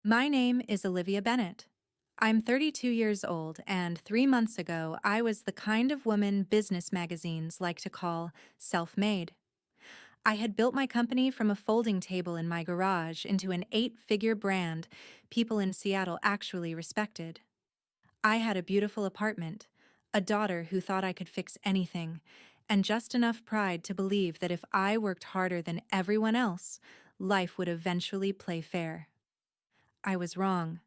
My name is Olivia Bennett. I'm 32 years old, and 3 months ago, I was the kind of woman business magazines like to call self made. I had built my company from a folding table in my garage into an 8-figure brand people in Seattle actually respected. I had a beautiful apartment, a daughter who thought I could fix anything, and just enough pride to believe that if I worked harder than everyone else, life would eventually play fair. I was wrong.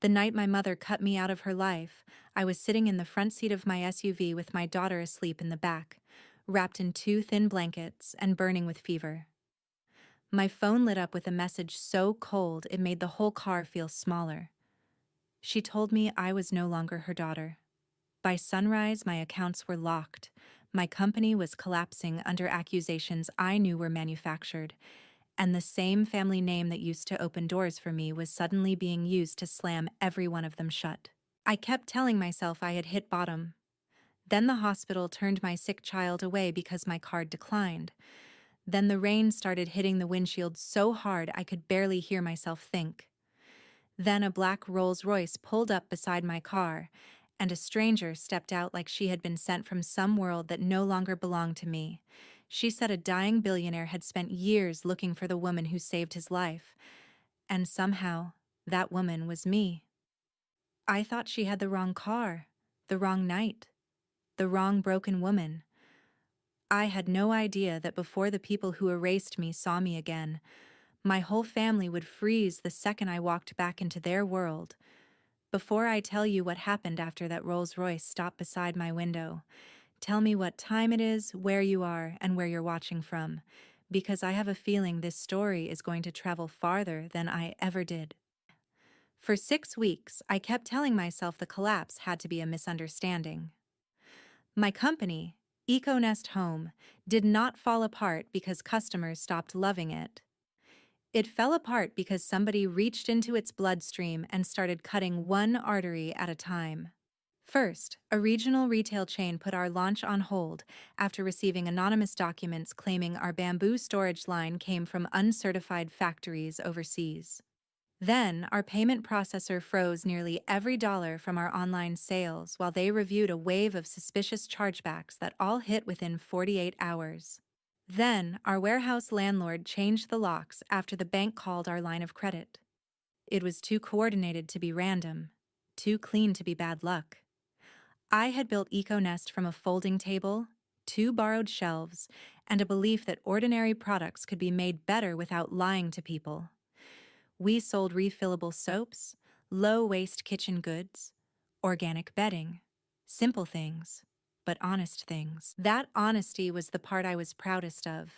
The night my mother cut me out of her life, I was sitting in the front seat of my SUV with my daughter asleep in the back, wrapped in 2 thin blankets and burning with fever. My phone lit up with a message so cold it made the whole car feel smaller. She told me I was no longer her daughter. By sunrise, my accounts were locked. My company was collapsing under accusations I knew were manufactured, and the same family name that used to open doors for me was suddenly being used to slam every one of them shut. I kept telling myself I had hit bottom. Then the hospital turned my sick child away because my card declined. Then the rain started hitting the windshield so hard I could barely hear myself think. Then a black Rolls-Royce pulled up beside my car, and a stranger stepped out like she had been sent from some world that no longer belonged to me. She said a dying billionaire had spent years looking for the woman who saved his life, and somehow, that woman was me. I thought she had the wrong car, the wrong night, the wrong broken woman. I had no idea that before the people who erased me saw me again, my whole family would freeze the second I walked back into their world. Before I tell you what happened after that Rolls-Royce stopped beside my window, tell me what time it is, where you are, and where you're watching from, because I have a feeling this story is going to travel farther than I ever did. For 6 weeks, I kept telling myself the collapse had to be a misunderstanding. My company, EcoNest Home, did not fall apart because customers stopped loving it. It fell apart because somebody reached into its bloodstream and started cutting one artery at a time. First, a regional retail chain put our launch on hold after receiving anonymous documents claiming our bamboo storage line came from uncertified factories overseas. Then, our payment processor froze nearly every dollar from our online sales while they reviewed a wave of suspicious chargebacks that all hit within 48 hours. Then, our warehouse landlord changed the locks after the bank called our line of credit. It was too coordinated to be random, too clean to be bad luck. I had built EcoNest from a folding table, 2 borrowed shelves, and a belief that ordinary products could be made better without lying to people. We sold refillable soaps, low-waste kitchen goods, organic bedding, simple things, but honest things. That honesty was the part I was proudest of.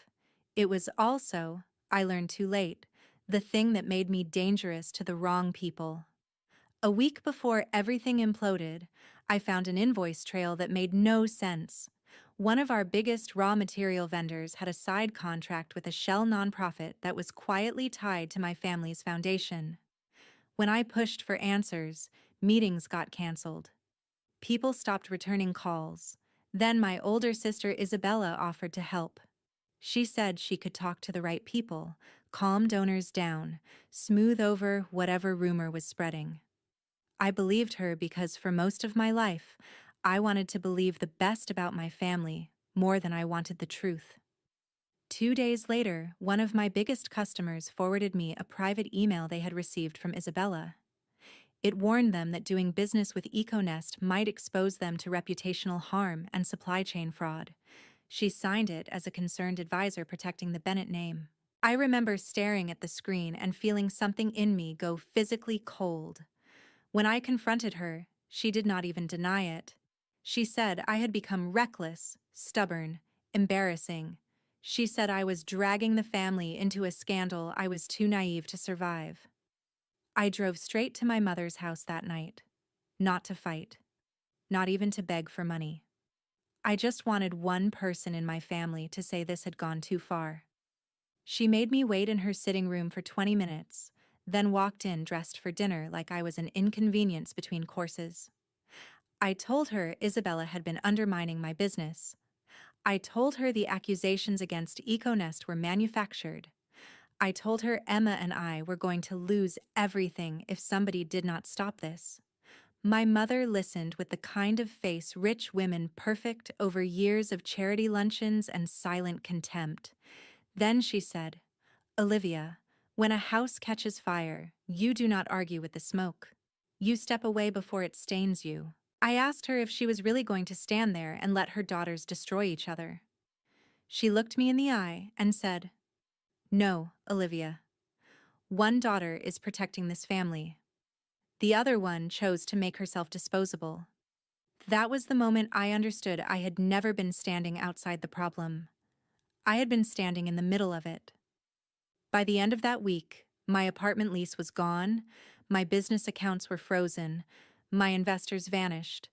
It was also, I learned too late, the thing that made me dangerous to the wrong people. A week before everything imploded, I found an invoice trail that made no sense. One of our biggest raw material vendors had a side contract with a shell nonprofit that was quietly tied to my family's foundation. When I pushed for answers, meetings got canceled. People stopped returning calls. Then my older sister Isabella offered to help. She said she could talk to the right people, calm donors down, smooth over whatever rumor was spreading. I believed her because for most of my life, I wanted to believe the best about my family more than I wanted the truth. 2 days later, one of my biggest customers forwarded me a private email they had received from Isabella. It warned them that doing business with EcoNest might expose them to reputational harm and supply chain fraud. She signed it as a concerned advisor protecting the Bennett name. I remember staring at the screen and feeling something in me go physically cold. When I confronted her, she did not even deny it. She said I had become reckless, stubborn, embarrassing. She said I was dragging the family into a scandal I was too naive to survive. I drove straight to my mother's house that night. Not to fight. Not even to beg for money. I just wanted one person in my family to say this had gone too far. She made me wait in her sitting room for 20 minutes, then walked in dressed for dinner like I was an inconvenience between courses. I told her Isabella had been undermining my business. I told her the accusations against EcoNest were manufactured. I told her Emma and I were going to lose everything if somebody did not stop this. My mother listened with the kind of face rich women perfect over years of charity luncheons and silent contempt. Then she said, Olivia, when a house catches fire, you do not argue with the smoke. You step away before it stains you. I asked her if she was really going to stand there and let her daughters destroy each other. She looked me in the eye and said, No, Olivia. One daughter is protecting this family. The other one chose to make herself disposable. That was the moment I understood I had never been standing outside the problem. I had been standing in the middle of it. By the end of that week, my apartment lease was gone, my business accounts were frozen, my investors vanished,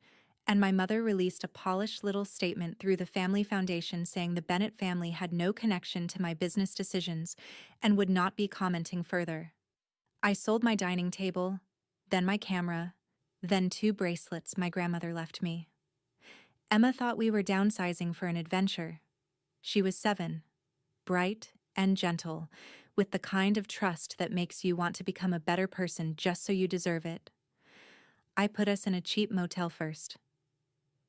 and my mother released a polished little statement through the family foundation saying the Bennett family had no connection to my business decisions and would not be commenting further. I sold my dining table, then my camera, then 2 bracelets my grandmother left me. Emma thought we were downsizing for an adventure. She was 7, bright and gentle, with the kind of trust that makes you want to become a better person just so you deserve it. I put us in a cheap motel first.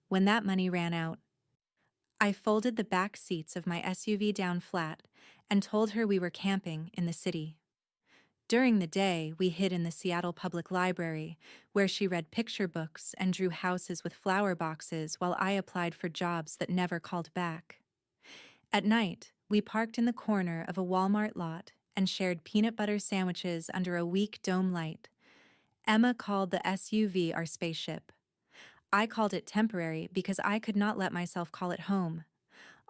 When that money ran out, I folded the back seats of my SUV down flat and told her we were camping in the city. During the day, we hid in the Seattle Public Library, where she read picture books and drew houses with flower boxes while I applied for jobs that never called back. At night, we parked in the corner of a Walmart lot and shared peanut butter sandwiches under a weak dome light. Emma called the SUV our spaceship. I called it temporary because I could not let myself call it home.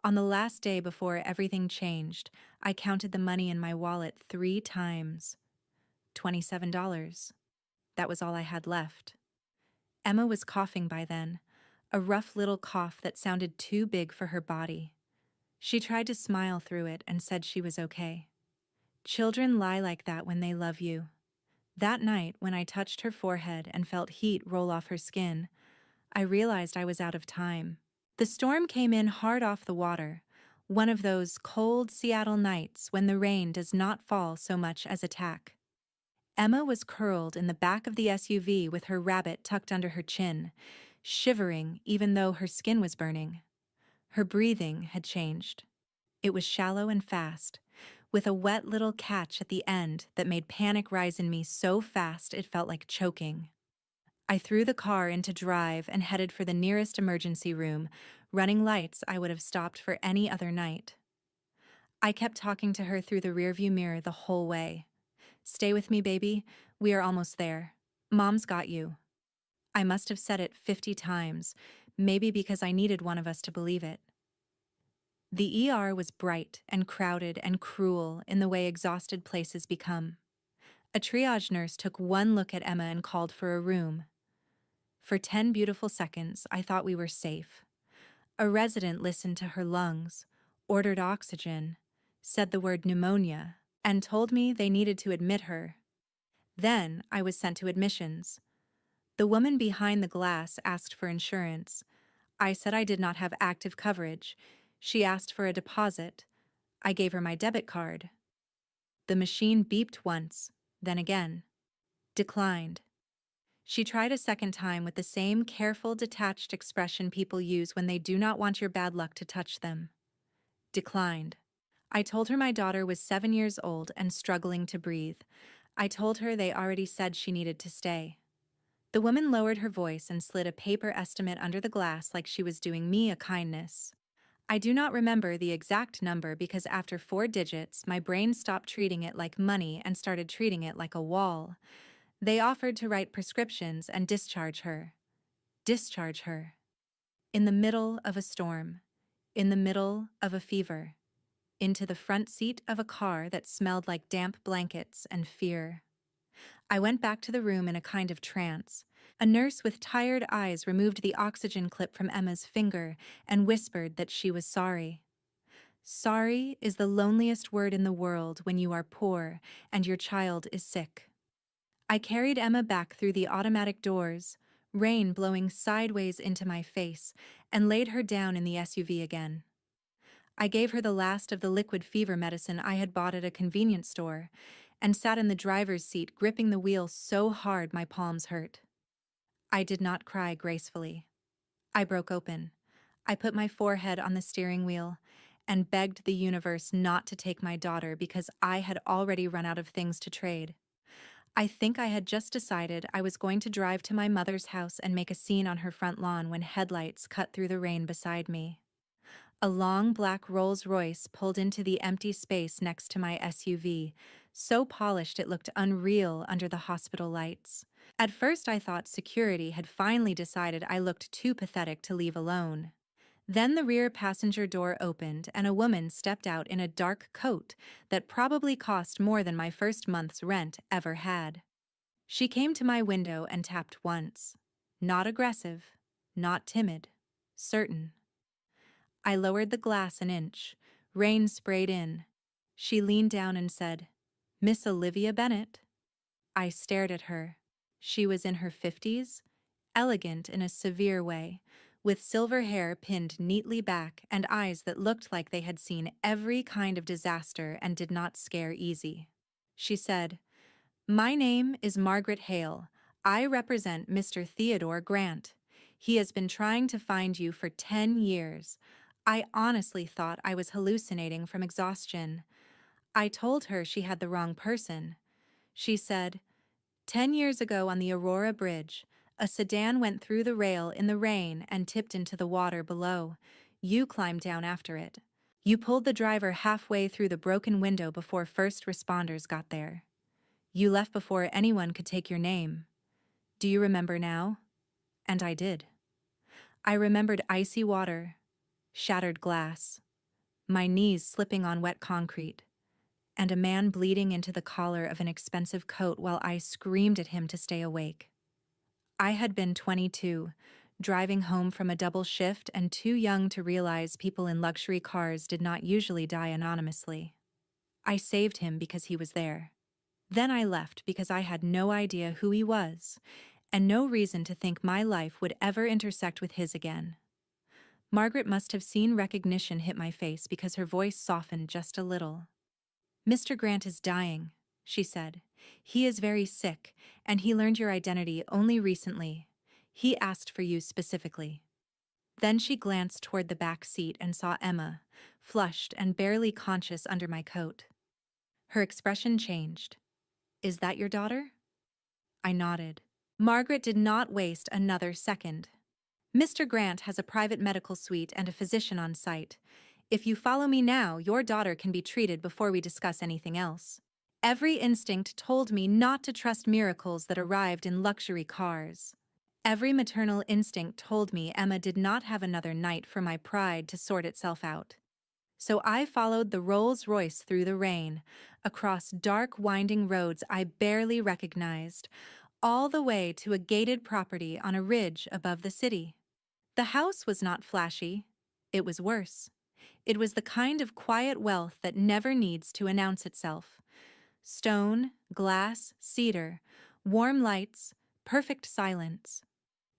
On the last day before everything changed, I counted the money in my wallet 3 times. $27. That was all I had left. Emma was coughing by then, a rough little cough that sounded too big for her body. She tried to smile through it and said she was okay. Children lie like that when they love you. That night, when I touched her forehead and felt heat roll off her skin, I realized I was out of time. The storm came in hard off the water, one of those cold Seattle nights when the rain does not fall so much as a tack. Emma was curled in the back of the SUV with her rabbit tucked under her chin, shivering even though her skin was burning. Her breathing had changed. It was shallow and fast, with a wet little catch at the end that made panic rise in me so fast it felt like choking. I threw the car into drive and headed for the nearest emergency room, running lights I would have stopped for any other night. I kept talking to her through the rearview mirror the whole way. Stay with me, baby. We are almost there. Mom's got you. I must have said it 50 times, maybe because I needed one of us to believe it. The ER was bright and crowded and cruel in the way exhausted places become. A triage nurse took one look at Emma and called for a room. For 10 beautiful seconds, I thought we were safe. A resident listened to her lungs, ordered oxygen, said the word pneumonia, and told me they needed to admit her. Then I was sent to admissions. The woman behind the glass asked for insurance. I said I did not have active coverage. She asked for a deposit. I gave her my debit card. The machine beeped once, then again. Declined. She tried a second time with the same careful, detached expression people use when they do not want your bad luck to touch them. Declined. I told her my daughter was 7 years old and struggling to breathe. I told her they already said she needed to stay. The woman lowered her voice and slid a paper estimate under the glass like she was doing me a kindness. I do not remember the exact number because after 4 digits, my brain stopped treating it like money and started treating it like a wall. They offered to write prescriptions and discharge her. Discharge her. In the middle of a storm. In the middle of a fever. Into the front seat of a car that smelled like damp blankets and fear. I went back to the room in a kind of trance. A nurse with tired eyes removed the oxygen clip from Emma's finger and whispered that she was sorry. Sorry is the loneliest word in the world when you are poor and your child is sick. I carried Emma back through the automatic doors, rain blowing sideways into my face, and laid her down in the SUV again. I gave her the last of the liquid fever medicine I had bought at a convenience store and sat in the driver's seat gripping the wheel so hard my palms hurt. I did not cry gracefully. I broke open. I put my forehead on the steering wheel and begged the universe not to take my daughter because I had already run out of things to trade. I think I had just decided I was going to drive to my mother's house and make a scene on her front lawn when headlights cut through the rain beside me. A long black Rolls-Royce pulled into the empty space next to my SUV, so polished it looked unreal under the hospital lights. At first I thought security had finally decided I looked too pathetic to leave alone. Then the rear passenger door opened and a woman stepped out in a dark coat that probably cost more than my first month's rent ever had. She came to my window and tapped once. Not aggressive, not timid, certain. I lowered the glass an inch. Rain sprayed in. She leaned down and said, "Miss Olivia Bennett?" I stared at her. She was in her 50s, elegant in a severe way, with silver hair pinned neatly back and eyes that looked like they had seen every kind of disaster and did not scare easy. She said, "My name is Margaret Hale. I represent Mr. Theodore Grant. He has been trying to find you for 10 years. I honestly thought I was hallucinating from exhaustion." I told her she had the wrong person. She said, "10 years ago on the Aurora Bridge, a sedan went through the rail in the rain and tipped into the water below. You climbed down after it. You pulled the driver halfway through the broken window before first responders got there. You left before anyone could take your name. Do you remember now?" And I did. I remembered icy water, shattered glass, my knees slipping on wet concrete, and a man bleeding into the collar of an expensive coat while I screamed at him to stay awake. I had been 22, driving home from a double shift and too young to realize people in luxury cars did not usually die anonymously. I saved him because he was there. Then I left because I had no idea who he was, and no reason to think my life would ever intersect with his again. Margaret must have seen recognition hit my face because her voice softened just a little. "Mr. Grant is dying," she said. "He is very sick, and he learned your identity only recently. He asked for you specifically." Then she glanced toward the back seat and saw Emma, flushed and barely conscious under my coat. Her expression changed. "Is that your daughter?" I nodded. Margaret did not waste another second. "Mr. Grant has a private medical suite and a physician on site. If you follow me now, your daughter can be treated before we discuss anything else." Every instinct told me not to trust miracles that arrived in luxury cars. Every maternal instinct told me Emma did not have another night for my pride to sort itself out. So I followed the Rolls-Royce through the rain, across dark, winding roads I barely recognized, all the way to a gated property on a ridge above the city. The house was not flashy. It was worse. It was the kind of quiet wealth that never needs to announce itself. Stone, glass, cedar, warm lights, perfect silence.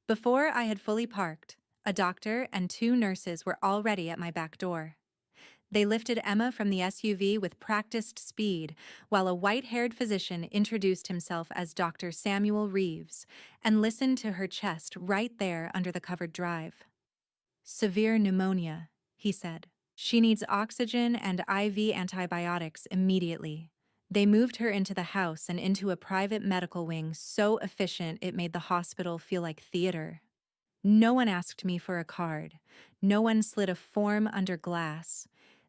Before I had fully parked, a doctor and 2 nurses were already at my back door. They lifted Emma from the SUV with practiced speed, while a white-haired physician introduced himself as Dr. Samuel Reeves and listened to her chest right there under the covered drive. "Severe pneumonia," he said. "She needs oxygen and IV antibiotics immediately." They moved her into the house and into a private medical wing so efficient it made the hospital feel like theater. No one asked me for a card. No one slid a form under glass.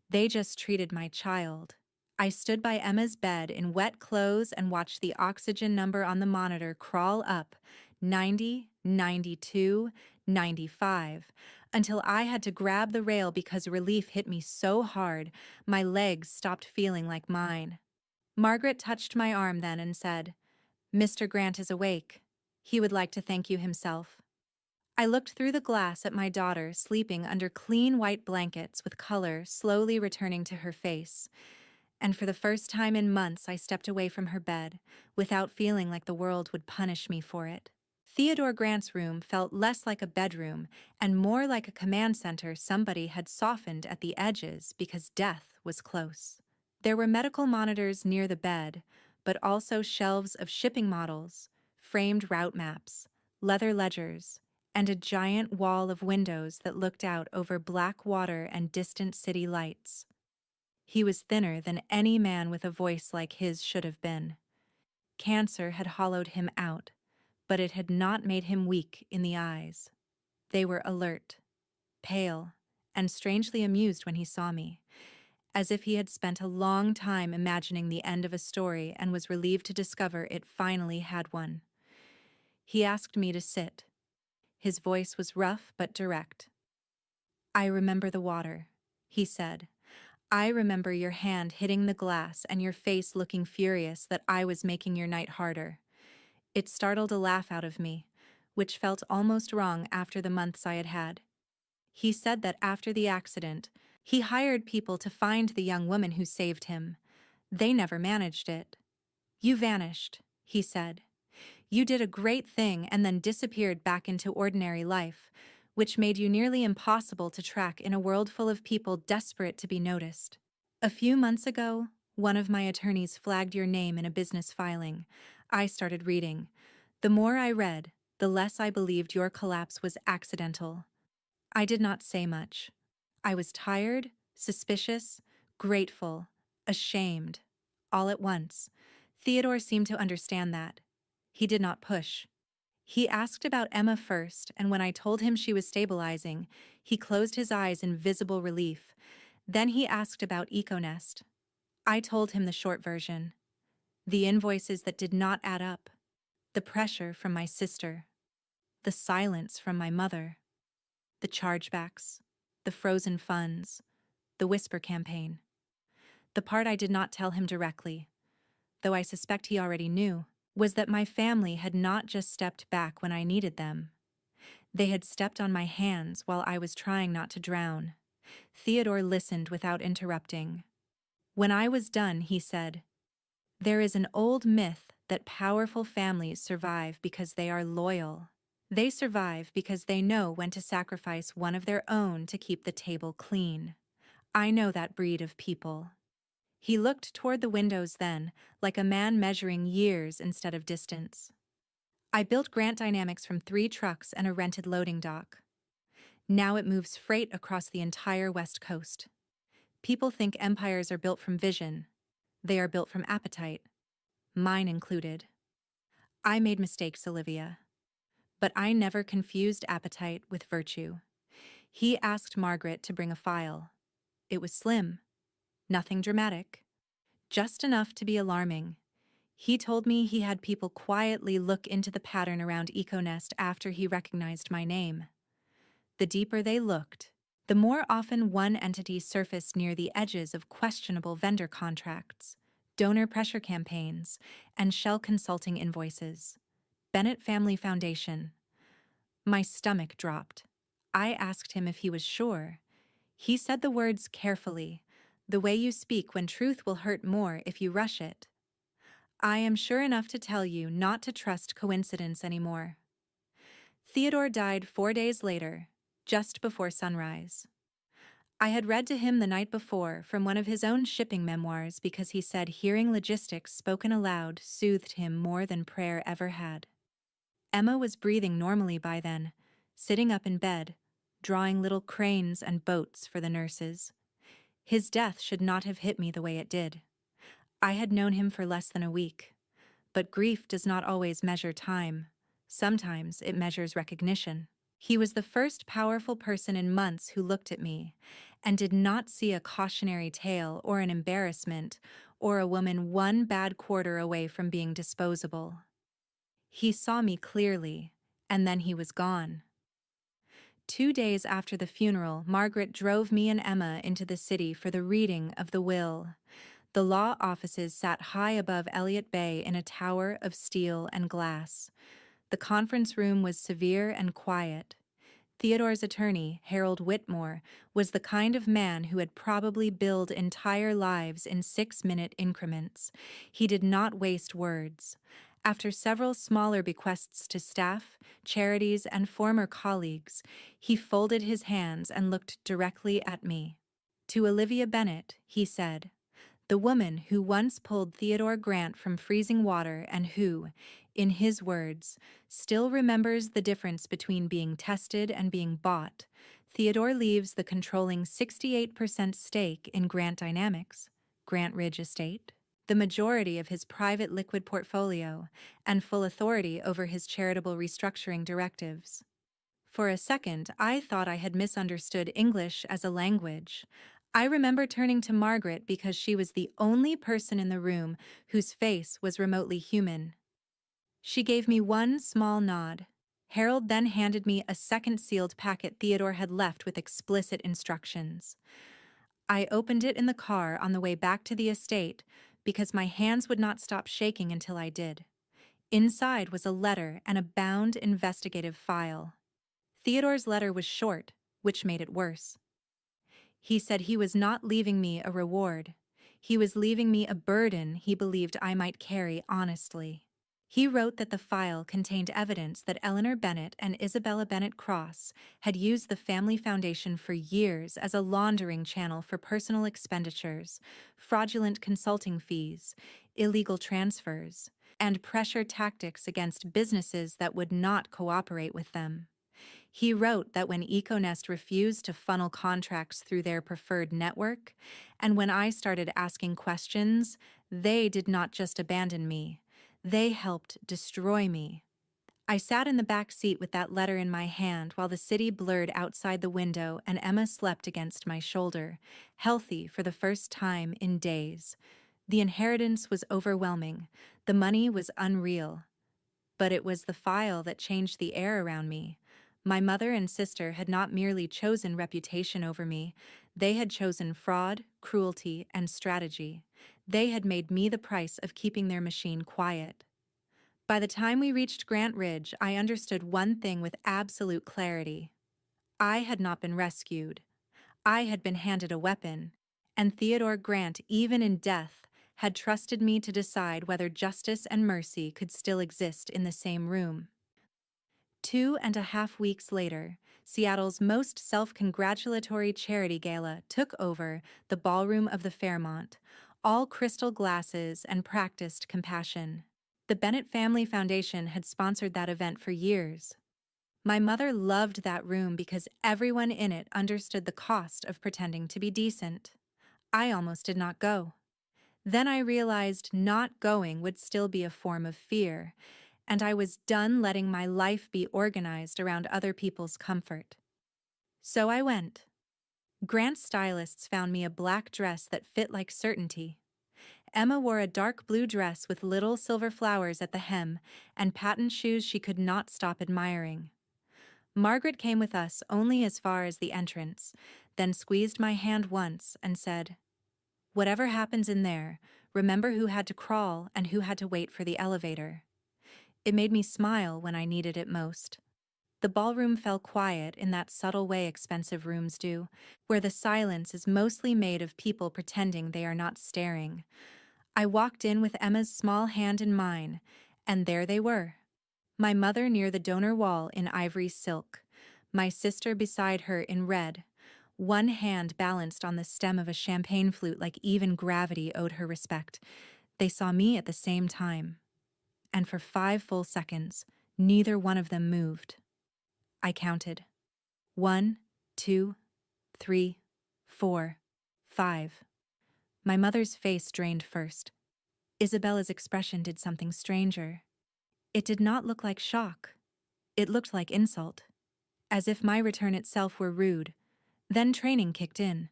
They just treated my child. I stood by Emma's bed in wet clothes and watched the oxygen number on the monitor crawl up, 90, 92, 95, until I had to grab the rail because relief hit me so hard my legs stopped feeling like mine. Margaret touched my arm then and said, "Mr. Grant is awake. He would like to thank you himself." I looked through the glass at my daughter sleeping under clean white blankets with color slowly returning to her face, and for the first time in months I stepped away from her bed without feeling like the world would punish me for it. Theodore Grant's room felt less like a bedroom and more like a command center somebody had softened at the edges because death was close. There were medical monitors near the bed, but also shelves of shipping models, framed route maps, leather ledgers, and a giant wall of windows that looked out over black water and distant city lights. He was thinner than any man with a voice like his should have been. Cancer had hollowed him out, but it had not made him weak in the eyes. They were alert, pale, and strangely amused when he saw me, as if he had spent a long time imagining the end of a story and was relieved to discover it finally had one. He asked me to sit. His voice was rough but direct. "I remember the water," he said. "I remember your hand hitting the glass and your face looking furious that I was making your night harder." It startled a laugh out of me, which felt almost wrong after the months I had had. He said that after the accident, he hired people to find the young woman who saved him. They never managed it. "You vanished," he said. "You did a great thing and then disappeared back into ordinary life, which made you nearly impossible to track in a world full of people desperate to be noticed. A few months ago, one of my attorneys flagged your name in a business filing. I started reading. The more I read, the less I believed your collapse was accidental. I did not say much. I was tired, suspicious, grateful, ashamed, all at once. Theodore seemed to understand that. He did not push. He asked about Emma first, and when I told him she was stabilizing, he closed his eyes in visible relief. Then he asked about EcoNest. I told him the short version. The invoices that did not add up. The pressure from my sister. The silence from my mother. The chargebacks. The frozen funds. The whisper campaign. The part I did not tell him directly, though I suspect he already knew, was that my family had not just stepped back when I needed them. They had stepped on my hands while I was trying not to drown. Theodore listened without interrupting. When I was done, he said, "There is an old myth that powerful families survive because they are loyal. They survive because they know when to sacrifice one of their own to keep the table clean. I know that breed of people." He looked toward the windows then, like a man measuring years instead of distance. "I built Grant Dynamics from 3 trucks and a rented loading dock. Now it moves freight across the entire West Coast. People think empires are built from vision. They are built from appetite. Mine included. I made mistakes, Olivia. But I never confused appetite with virtue." He asked Margaret to bring a file. It was slim. Nothing dramatic. Just enough to be alarming. He told me he had people quietly look into the pattern around EcoNest after he recognized my name. The deeper they looked, the more often one entity surfaced near the edges of questionable vendor contracts, donor pressure campaigns, and Shell consulting invoices. Bennett Family Foundation. My stomach dropped. I asked him if he was sure. He said the words carefully, the way you speak when truth will hurt more if you rush it. "I am sure enough to tell you not to trust coincidence anymore." Theodore died 4 days later, just before sunrise. I had read to him the night before from one of his own shipping memoirs because he said hearing logistics spoken aloud soothed him more than prayer ever had. Emma was breathing normally by then, sitting up in bed, drawing little cranes and boats for the nurses. His death should not have hit me the way it did. I had known him for less than a week. But grief does not always measure time. Sometimes it measures recognition. He was the first powerful person in months who looked at me and did not see a cautionary tale or an embarrassment or a woman one bad quarter away from being disposable. He saw me clearly, and then he was gone. 2 days after the funeral, Margaret drove me and Emma into the city for the reading of the will. The law offices sat high above Elliott Bay in a tower of steel and glass. The conference room was severe and quiet. Theodore's attorney, Harold Whitmore, was the kind of man who had probably billed entire lives in 6-minute increments. He did not waste words. After several smaller bequests to staff, charities, and former colleagues, he folded his hands and looked directly at me. To Olivia Bennett, he said, the woman who once pulled Theodore Grant from freezing water and who, in his words, still remembers the difference between being tested and being bought, Theodore leaves the controlling 68% stake in Grant Dynamics, Grant Ridge Estate, the majority of his private liquid portfolio, and full authority over his charitable restructuring directives. For a second, I thought I had misunderstood English as a language. I remember turning to Margaret because she was the only person in the room whose face was remotely human. She gave me one small nod. Harold then handed me a second sealed packet Theodore had left with explicit instructions. I opened it in the car on the way back to the estate because my hands would not stop shaking until I did. Inside was a letter and a bound investigative file. Theodore's letter was short, which made it worse. He said he was not leaving me a reward. He was leaving me a burden he believed I might carry honestly. He wrote that the file contained evidence that Eleanor Bennett and Isabella Bennett Cross had used the family foundation for years as a laundering channel for personal expenditures, fraudulent consulting fees, illegal transfers, and pressure tactics against businesses that would not cooperate with them. He wrote that when EcoNest refused to funnel contracts through their preferred network, and when I started asking questions, they did not just abandon me. They helped destroy me. I sat in the back seat with that letter in my hand while the city blurred outside the window and Emma slept against my shoulder, healthy for the first time in days. The inheritance was overwhelming. The money was unreal. But it was the file that changed the air around me. My mother and sister had not merely chosen reputation over me, they had chosen fraud, cruelty, and strategy. They had made me the price of keeping their machine quiet. By the time we reached Grant Ridge, I understood one thing with absolute clarity. I had not been rescued. I had been handed a weapon, and Theodore Grant, even in death, had trusted me to decide whether justice and mercy could still exist in the same room. 2.5 weeks later, Seattle's most self-congratulatory charity gala took over the ballroom of the Fairmont, all crystal glasses and practiced compassion. The Bennett Family Foundation had sponsored that event for years. My mother loved that room because everyone in it understood the cost of pretending to be decent. I almost did not go. Then I realized not going would still be a form of fear, and I was done letting my life be organized around other people's comfort. So I went. Grant's stylists found me a black dress that fit like certainty. Emma wore a dark blue dress with little silver flowers at the hem and patent shoes she could not stop admiring. Margaret came with us only as far as the entrance, then squeezed my hand once and said, "Whatever happens in there, remember who had to crawl and who had to wait for the elevator." It made me smile when I needed it most. The ballroom fell quiet in that subtle way expensive rooms do, where the silence is mostly made of people pretending they are not staring. I walked in with Emma's small hand in mine, and there they were. My mother near the donor wall in ivory silk, my sister beside her in red, one hand balanced on the stem of a champagne flute like even gravity owed her respect. They saw me at the same time. And for 5 full seconds, neither one of them moved. I counted. 1, 2, 3, 4, 5. My mother's face drained first. Isabella's expression did something stranger. It did not look like shock. It looked like insult, as if my return itself were rude. Then training kicked in.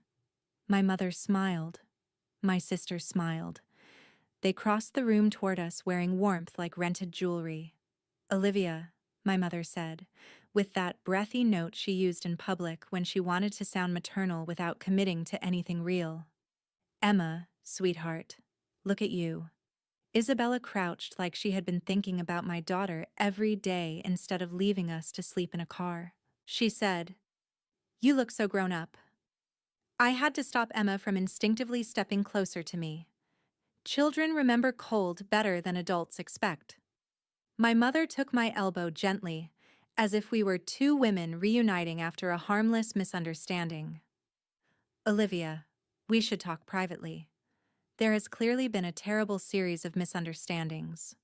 My mother smiled. My sister smiled. They crossed the room toward us wearing warmth like rented jewelry. "Olivia," my mother said, with that breathy note she used in public when she wanted to sound maternal without committing to anything real. "Emma, sweetheart, look at you." Isabella crouched like she had been thinking about my daughter every day instead of leaving us to sleep in a car. She said, "You look so grown up." I had to stop Emma from instinctively stepping closer to me. Children remember cold better than adults expect. My mother took my elbow gently, as if we were two women reuniting after a harmless misunderstanding. Olivia, we should talk privately. There has clearly been a terrible series of misunderstandings.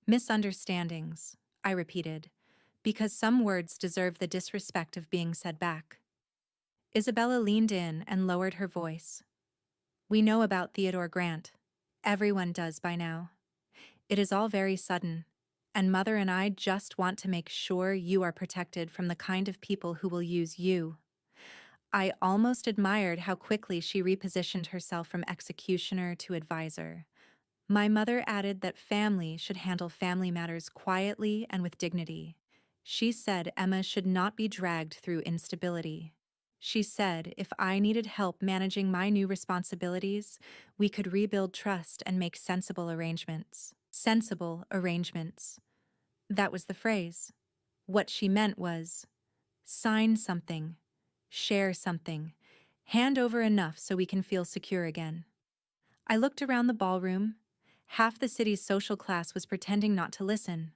Misunderstandings, I repeated, because some words deserve the disrespect of being said back. Isabella leaned in and lowered her voice. We know about Theodore Grant. Everyone does by now. It is all very sudden, and Mother and I just want to make sure you are protected from the kind of people who will use you. I almost admired how quickly she repositioned herself from executioner to advisor. My mother added that family should handle family matters quietly and with dignity. She said Emma should not be dragged through instability. She said if I needed help managing my new responsibilities, we could rebuild trust and make sensible arrangements. Sensible arrangements. That was the phrase. What she meant was, sign something, share something, hand over enough so we can feel secure again. I looked around the ballroom. Half the city's social class was pretending not to listen.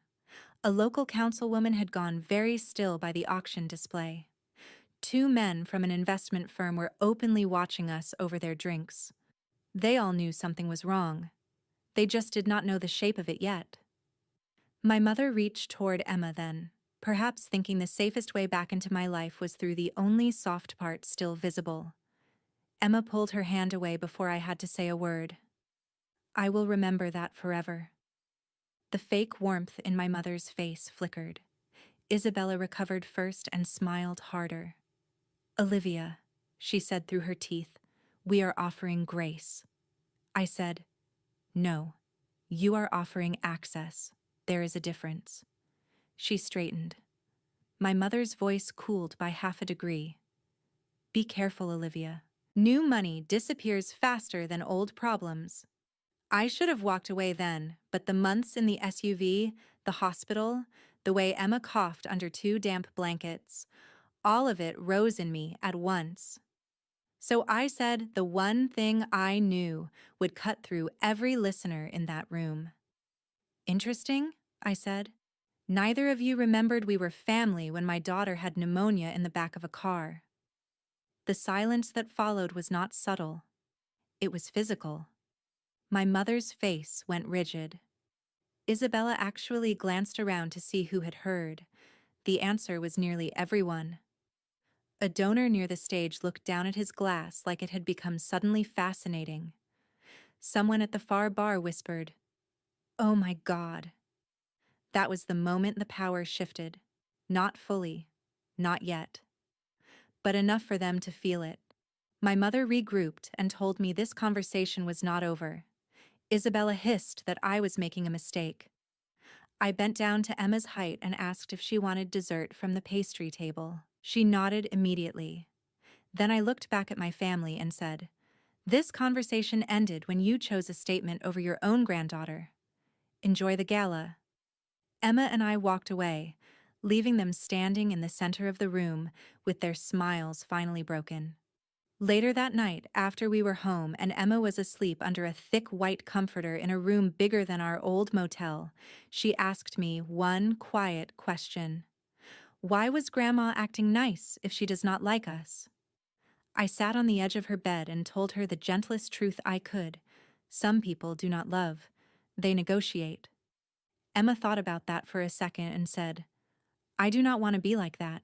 A local councilwoman had gone very still by the auction display. Two men from an investment firm were openly watching us over their drinks. They all knew something was wrong. They just did not know the shape of it yet. My mother reached toward Emma then, perhaps thinking the safest way back into my life was through the only soft part still visible. Emma pulled her hand away before I had to say a word. I will remember that forever. The fake warmth in my mother's face flickered. Isabella recovered first and smiled harder. Olivia, she said through her teeth, we are offering grace. I said, no, you are offering access. There is a difference. She straightened. My mother's voice cooled by half a degree. Be careful, Olivia. New money disappears faster than old problems. I should have walked away then, but the months in the SUV, the hospital, the way Emma coughed under two damp blankets, all of it rose in me at once. So I said the one thing I knew would cut through every listener in that room. Interesting, I said. Neither of you remembered we were family when my daughter had pneumonia in the back of a car. The silence that followed was not subtle. It was physical. My mother's face went rigid. Isabella actually glanced around to see who had heard. The answer was nearly everyone. A donor near the stage looked down at his glass like it had become suddenly fascinating. Someone at the far bar whispered, "Oh my God." That was the moment the power shifted. Not fully, not yet, but enough for them to feel it. My mother regrouped and told me this conversation was not over. Isabella hissed that I was making a mistake. I bent down to Emma's height and asked if she wanted dessert from the pastry table. She nodded immediately. Then I looked back at my family and said, "This conversation ended when you chose a statement over your own granddaughter. Enjoy the gala." Emma and I walked away, leaving them standing in the center of the room with their smiles finally broken. Later that night, after we were home and Emma was asleep under a thick white comforter in a room bigger than our old motel, she asked me one quiet question. Why was Grandma acting nice if she does not like us? I sat on the edge of her bed and told her the gentlest truth I could. Some people do not love. They negotiate. Emma thought about that for a second and said, I do not want to be like that.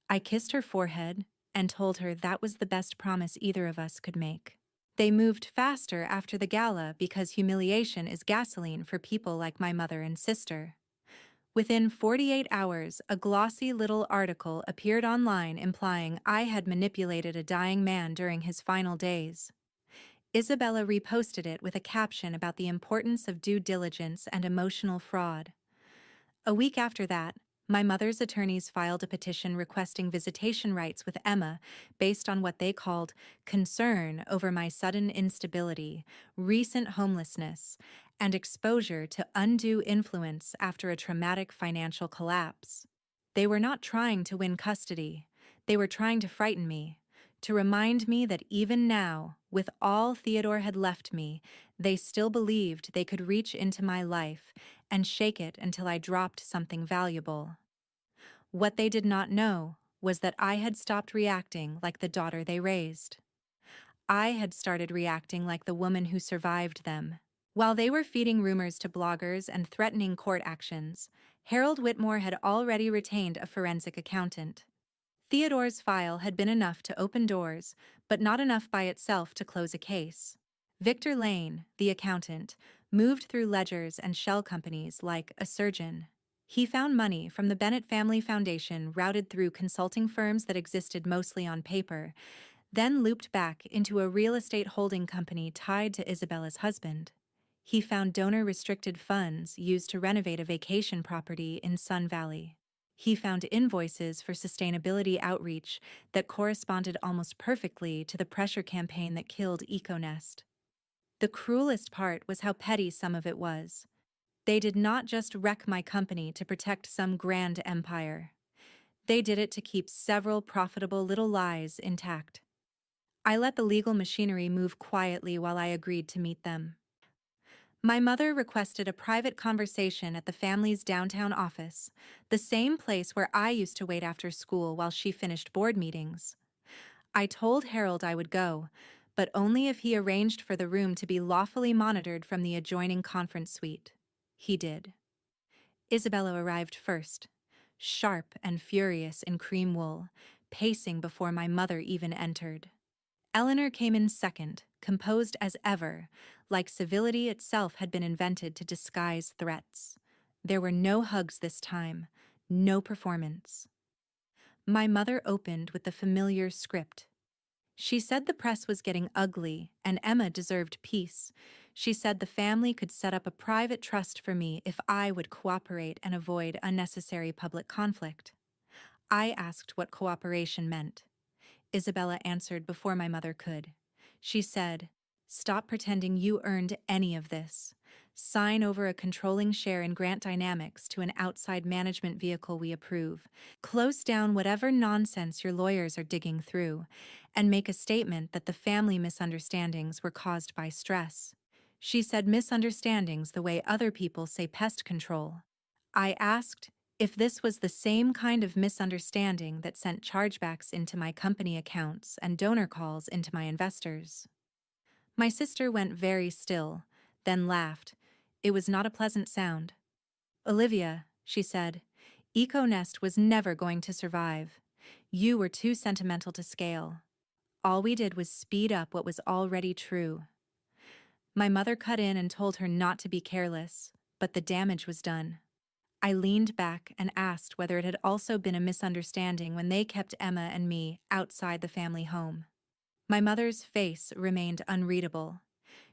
I kissed her forehead and told her that was the best promise either of us could make. They moved faster after the gala because humiliation is gasoline for people like my mother and sister. Within 48 hours, a glossy little article appeared online implying I had manipulated a dying man during his final days. Isabella reposted it with a caption about the importance of due diligence and emotional fraud. A week after that, my mother's attorneys filed a petition requesting visitation rights with Emma based on what they called concern over my sudden instability, recent homelessness, and exposure to undue influence after a traumatic financial collapse. They were not trying to win custody. They were trying to frighten me, to remind me that even now, with all Theodore had left me, they still believed they could reach into my life and shake it until I dropped something valuable. What they did not know was that I had stopped reacting like the daughter they raised. I had started reacting like the woman who survived them. While they were feeding rumors to bloggers and threatening court actions, Harold Whitmore had already retained a forensic accountant. Theodore's file had been enough to open doors, but not enough by itself to close a case. Victor Lane, the accountant, moved through ledgers and shell companies like a surgeon. He found money from the Bennett Family Foundation routed through consulting firms that existed mostly on paper, then looped back into a real estate holding company tied to Isabella's husband. He found donor-restricted funds used to renovate a vacation property in Sun Valley. He found invoices for sustainability outreach that corresponded almost perfectly to the pressure campaign that killed EcoNest. The cruelest part was how petty some of it was. They did not just wreck my company to protect some grand empire. They did it to keep several profitable little lies intact. I let the legal machinery move quietly while I agreed to meet them. My mother requested a private conversation at the family's downtown office, the same place where I used to wait after school while she finished board meetings. I told Harold I would go, but only if he arranged for the room to be lawfully monitored from the adjoining conference suite. He did. Isabella arrived first, sharp and furious in cream wool, pacing before my mother even entered. Eleanor came in second, composed as ever, like civility itself had been invented to disguise threats. There were no hugs this time, no performance. My mother opened with the familiar script. She said the press was getting ugly and Emma deserved peace. She said the family could set up a private trust for me if I would cooperate and avoid unnecessary public conflict. I asked what cooperation meant. Isabella answered before my mother could. She said, "Stop pretending you earned any of this. Sign over a controlling share in Grant Dynamics to an outside management vehicle we approve. Close down whatever nonsense your lawyers are digging through, and make a statement that the family misunderstandings were caused by stress." She said misunderstandings the way other people say pest control. I asked if this was the same kind of misunderstanding that sent chargebacks into my company accounts and donor calls into my investors. My sister went very still, then laughed. It was not a pleasant sound. "Olivia," she said, "EcoNest was never going to survive. You were too sentimental to scale. All we did was speed up what was already true." My mother cut in and told her not to be careless, but the damage was done. I leaned back and asked whether it had also been a misunderstanding when they kept Emma and me outside the family home. My mother's face remained unreadable.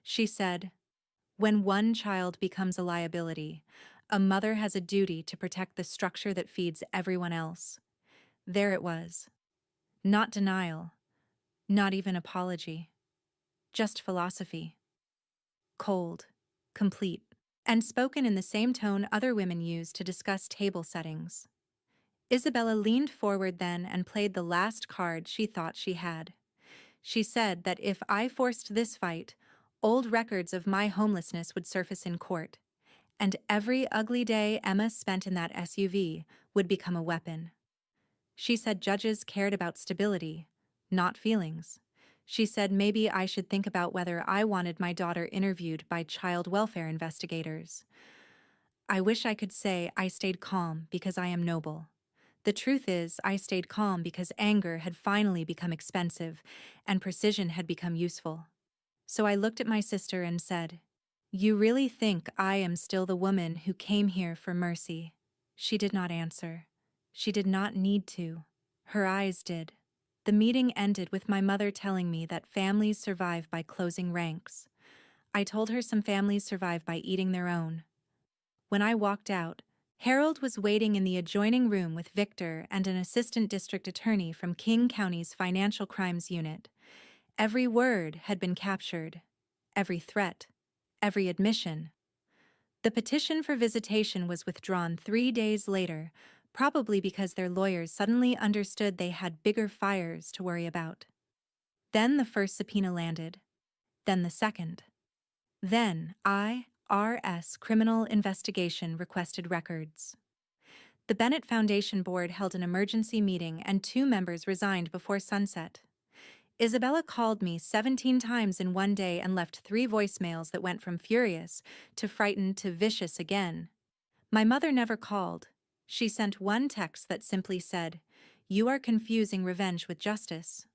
She said, "When one child becomes a liability, a mother has a duty to protect the structure that feeds everyone else." There it was. Not denial, not even apology, just philosophy. Cold, complete, and spoken in the same tone other women use to discuss table settings. Isabella leaned forward then and played the last card she thought she had. She said that if I forced this fight, old records of my homelessness would surface in court, and every ugly day Emma spent in that SUV would become a weapon. She said judges cared about stability, not feelings. She said maybe I should think about whether I wanted my daughter interviewed by child welfare investigators. I wish I could say I stayed calm because I am noble. The truth is, I stayed calm because anger had finally become expensive and precision had become useful. So I looked at my sister and said, "You really think I am still the woman who came here for mercy?" She did not answer. She did not need to. Her eyes did. The meeting ended with my mother telling me that families survive by closing ranks. I told her some families survive by eating their own. When I walked out, Harold was waiting in the adjoining room with Victor and an assistant district attorney from King County's Financial Crimes Unit. Every word had been captured, every threat, every admission. The petition for visitation was withdrawn 3 days later, probably because their lawyers suddenly understood they had bigger fires to worry about. Then the first subpoena landed, then the second. Then IRS Criminal Investigation requested records. The Bennett Foundation Board held an emergency meeting and 2 members resigned before sunset. Isabella called me 17 times in one day and left 3 voicemails that went from furious to frightened to vicious again. My mother never called. She sent one text that simply said, "You are confusing revenge with justice."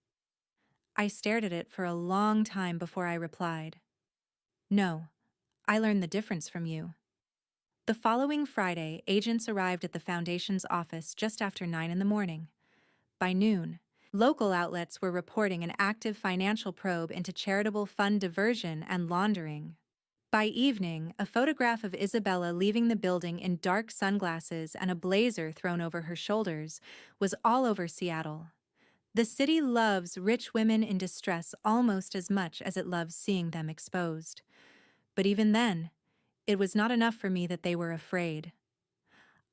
I stared at it for a long time before I replied. "No, I learned the difference from you." The following Friday, agents arrived at the Foundation's office just after 9 in the morning. By noon, local outlets were reporting an active financial probe into charitable fund diversion and laundering. By evening, a photograph of Isabella leaving the building in dark sunglasses and a blazer thrown over her shoulders was all over Seattle. The city loves rich women in distress almost as much as it loves seeing them exposed. But even then, it was not enough for me that they were afraid.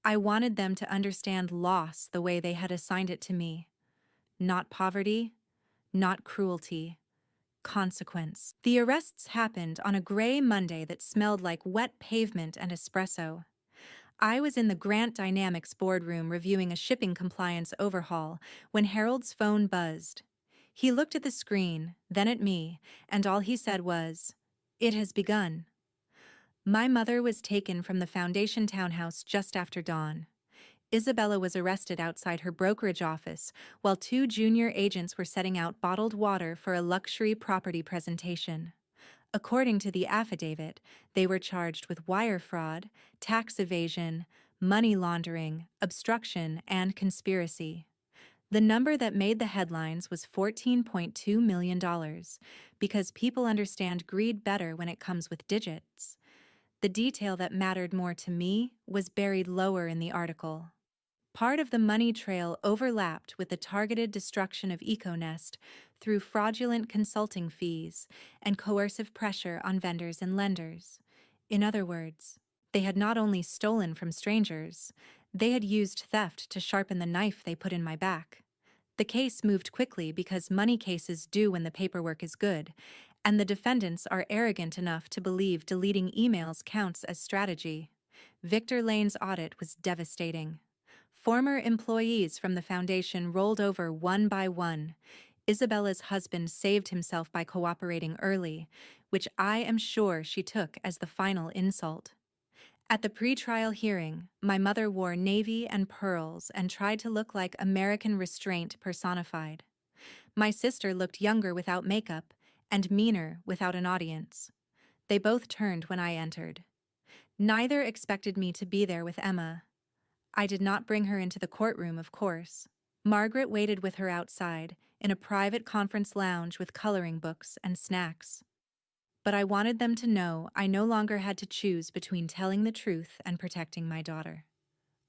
I wanted them to understand loss the way they had assigned it to me. Not poverty, not cruelty, consequence. The arrests happened on a gray Monday that smelled like wet pavement and espresso. I was in the Grant Dynamics boardroom reviewing a shipping compliance overhaul when Harold's phone buzzed. He looked at the screen, then at me, and all he said was, "It has begun." My mother was taken from the Foundation townhouse just after dawn. Isabella was arrested outside her brokerage office while 2 junior agents were setting out bottled water for a luxury property presentation. According to the affidavit, they were charged with wire fraud, tax evasion, money laundering, obstruction, and conspiracy. The number that made the headlines was $14.2 million, because people understand greed better when it comes with digits. The detail that mattered more to me was buried lower in the article. Part of the money trail overlapped with the targeted destruction of EcoNest through fraudulent consulting fees and coercive pressure on vendors and lenders. In other words, they had not only stolen from strangers, they had used theft to sharpen the knife they put in my back. The case moved quickly because money cases do when the paperwork is good, and the defendants are arrogant enough to believe deleting emails counts as strategy. Victor Lane's audit was devastating. Former employees from the Foundation rolled over one by one. Isabella's husband saved himself by cooperating early, which I am sure she took as the final insult. At the pre-trial hearing, my mother wore navy and pearls and tried to look like American restraint personified. My sister looked younger without makeup and meaner without an audience. They both turned when I entered. Neither expected me to be there with Emma. I did not bring her into the courtroom, of course. Margaret waited with her outside, in a private conference lounge with coloring books and snacks. But I wanted them to know I no longer had to choose between telling the truth and protecting my daughter.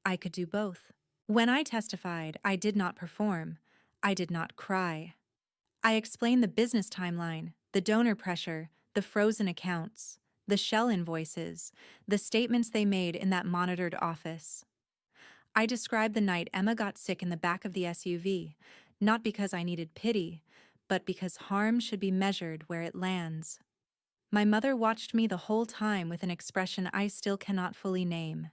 I could do both. When I testified, I did not perform. I did not cry. I explained the business timeline, the donor pressure, the frozen accounts, the shell invoices, the statements they made in that monitored office. I described the night Emma got sick in the back of the SUV, not because I needed pity, but because harm should be measured where it lands. My mother watched me the whole time with an expression I still cannot fully name.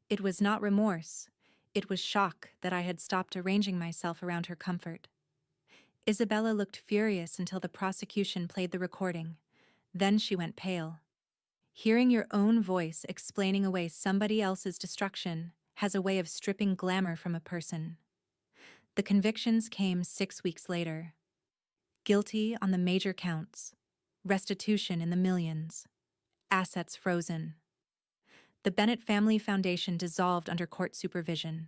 It was not remorse. It was shock that I had stopped arranging myself around her comfort. Isabella looked furious until the prosecution played the recording. Then she went pale. Hearing your own voice explaining away somebody else's destruction has a way of stripping glamour from a person. The convictions came 6 weeks later. Guilty on the major counts. Restitution in the millions. Assets frozen. The Bennett Family Foundation dissolved under court supervision.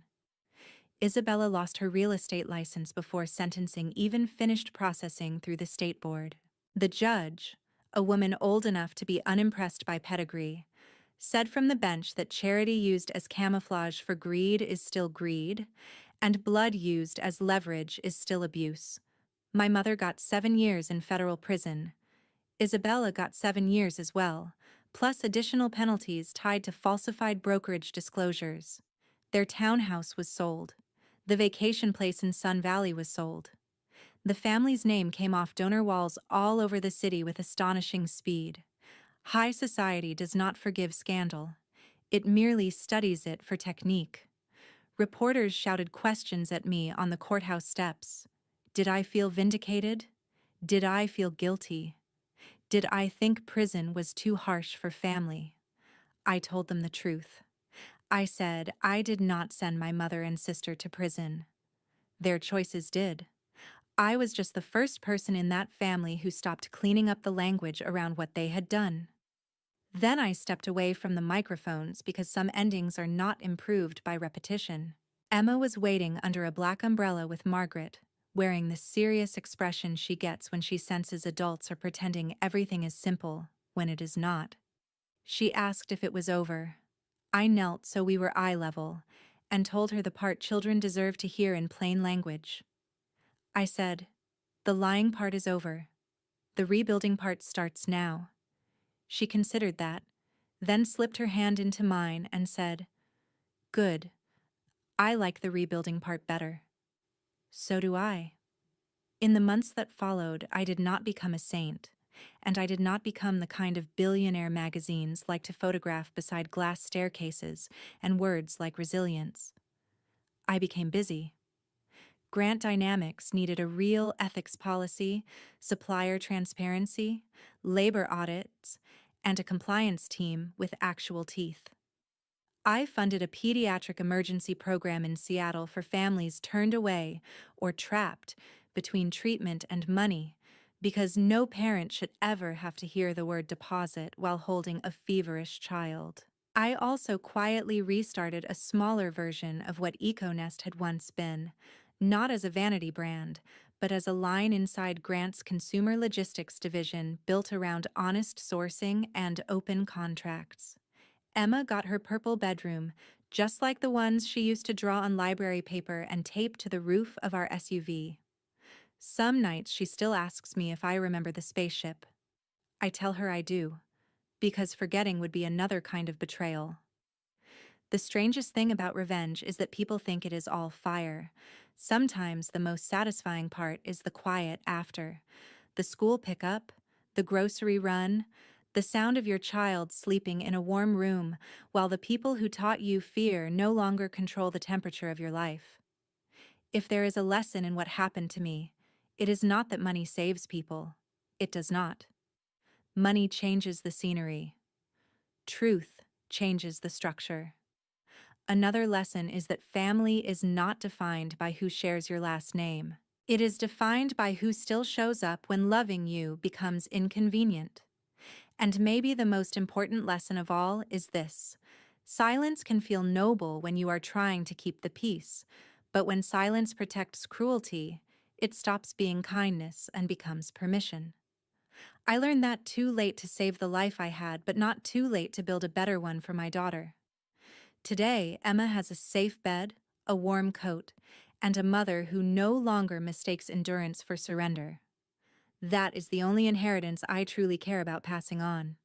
Isabella lost her real estate license before sentencing even finished processing through the state board. The judge, a woman old enough to be unimpressed by pedigree, said from the bench that charity used as camouflage for greed is still greed, and blood used as leverage is still abuse. My mother got 7 years in federal prison. Isabella got 7 years as well, plus additional penalties tied to falsified brokerage disclosures. Their townhouse was sold. The vacation place in Sun Valley was sold. The family's name came off donor walls all over the city with astonishing speed. High society does not forgive scandal. It merely studies it for technique. Reporters shouted questions at me on the courthouse steps. Did I feel vindicated? Did I feel guilty? Did I think prison was too harsh for family? I told them the truth. I said I did not send my mother and sister to prison. Their choices did. I was just the first person in that family who stopped cleaning up the language around what they had done. Then I stepped away from the microphones because some endings are not improved by repetition. Emma was waiting under a black umbrella with Margaret, wearing the serious expression she gets when she senses adults are pretending everything is simple when it is not. She asked if it was over. I knelt so we were eye level and told her the part children deserve to hear in plain language. I said, "The lying part is over. The rebuilding part starts now." She considered that, then slipped her hand into mine and said, "Good. I like the rebuilding part better." So do I. In the months that followed, I did not become a saint, and I did not become the kind of billionaire magazines like to photograph beside glass staircases and words like resilience. I became busy. Grant Dynamics needed a real ethics policy, supplier transparency, labor audits, and a compliance team with actual teeth. I funded a pediatric emergency program in Seattle for families turned away or trapped between treatment and money because no parent should ever have to hear the word deposit while holding a feverish child. I also quietly restarted a smaller version of what EcoNest had once been, not as a vanity brand, but as a line inside Grant's consumer logistics division built around honest sourcing and open contracts. Emma got her purple bedroom, just like the ones she used to draw on library paper and tape to the roof of our SUV. Some nights she still asks me if I remember the spaceship. I tell her I do, because forgetting would be another kind of betrayal. The strangest thing about revenge is that people think it is all fire. Sometimes the most satisfying part is the quiet after. The school pickup, the grocery run, the sound of your child sleeping in a warm room while the people who taught you fear no longer control the temperature of your life. If there is a lesson in what happened to me, it is not that money saves people. It does not. Money changes the scenery. Truth changes the structure. Another lesson is that family is not defined by who shares your last name. It is defined by who still shows up when loving you becomes inconvenient. And maybe the most important lesson of all is this: silence can feel noble when you are trying to keep the peace, but when silence protects cruelty, it stops being kindness and becomes permission. I learned that too late to save the life I had, but not too late to build a better one for my daughter. Today, Emma has a safe bed, a warm coat, and a mother who no longer mistakes endurance for surrender. That is the only inheritance I truly care about passing on.